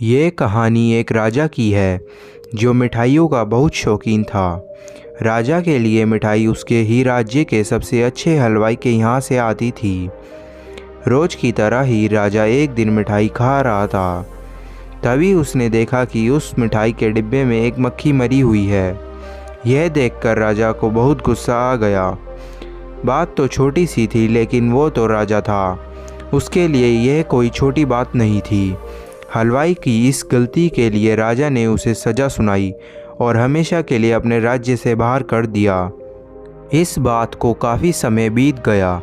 ये कहानी एक राजा की है जो मिठाइयों का बहुत शौकीन था। राजा के लिए मिठाई उसके ही राज्य के सबसे अच्छे हलवाई के यहाँ से आती थी। रोज की तरह ही राजा एक दिन मिठाई खा रहा था। तभी उसने देखा कि उस मिठाई के डिब्बे में एक मक्खी मरी हुई है। यह देखकर राजा को बहुत गुस्सा आ गया। बात तो छोटी सी थी, लेकिन वो तो राजा था, उसके लिए यह कोई छोटी बात नहीं थी। हलवाई की इस गलती के लिए राजा ने उसे सज़ा सुनाई और हमेशा के लिए अपने राज्य से बाहर कर दिया। इस बात को काफ़ी समय बीत गया।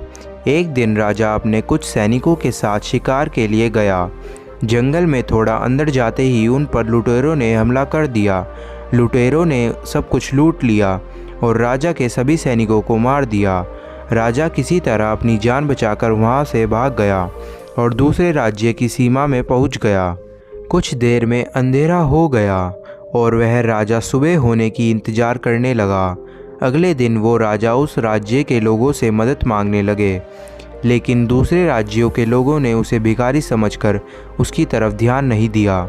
एक दिन राजा अपने कुछ सैनिकों के साथ शिकार के लिए गया। जंगल में थोड़ा अंदर जाते ही उन पर लुटेरों ने हमला कर दिया। लुटेरों ने सब कुछ लूट लिया और राजा के सभी सैनिकों को मार दिया। राजा किसी तरह अपनी जान बचाकर वहां से भाग गया और दूसरे राज्य की सीमा में पहुंच गया। कुछ देर में अंधेरा हो गया और वह राजा सुबह होने की इंतज़ार करने लगा। अगले दिन वो राजा उस राज्य के लोगों से मदद मांगने लगे, लेकिन दूसरे राज्यों के लोगों ने उसे भिखारी समझकर उसकी तरफ ध्यान नहीं दिया।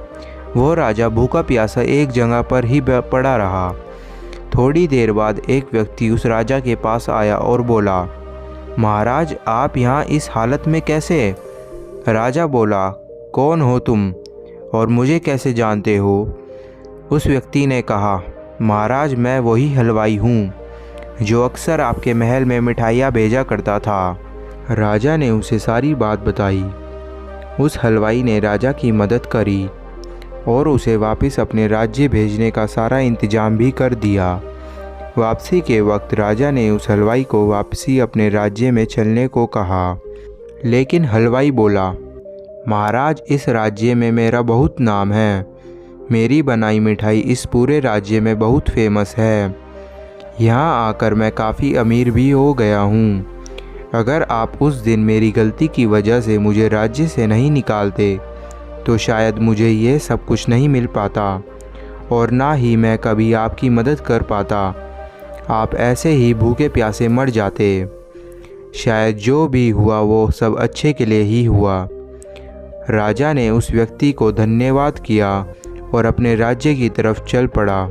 वो राजा भूखा प्यासा एक जगह पर ही पड़ा रहा। थोड़ी देर बाद एक व्यक्ति उस राजा के पास आया और बोला, महाराज, आप यहाँ इस हालत में कैसे? राजा बोला, कौन हो तुम और मुझे कैसे जानते हो? उस व्यक्ति ने कहा, महाराज, मैं वही हलवाई हूँ जो अक्सर आपके महल में मिठाइयाँ भेजा करता था। राजा ने उसे सारी बात बताई। उस हलवाई ने राजा की मदद करी और उसे वापस अपने राज्य भेजने का सारा इंतजाम भी कर दिया। वापसी के वक्त राजा ने उस हलवाई को वापसी अपने राज्य में चलने को कहा, लेकिन हलवाई बोला, महाराज, इस राज्य में मेरा बहुत नाम है। मेरी बनाई मिठाई इस पूरे राज्य में बहुत फेमस है। यहाँ आकर मैं काफ़ी अमीर भी हो गया हूँ। अगर आप उस दिन मेरी गलती की वजह से मुझे राज्य से नहीं निकालते तो शायद मुझे ये सब कुछ नहीं मिल पाता और ना ही मैं कभी आपकी मदद कर पाता। आप ऐसे ही भूखे प्यासे मर जाते। शायद जो भी हुआ वो सब अच्छे के लिए ही हुआ। राजा ने उस व्यक्ति को धन्यवाद किया और अपने राज्य की तरफ चल पड़ा।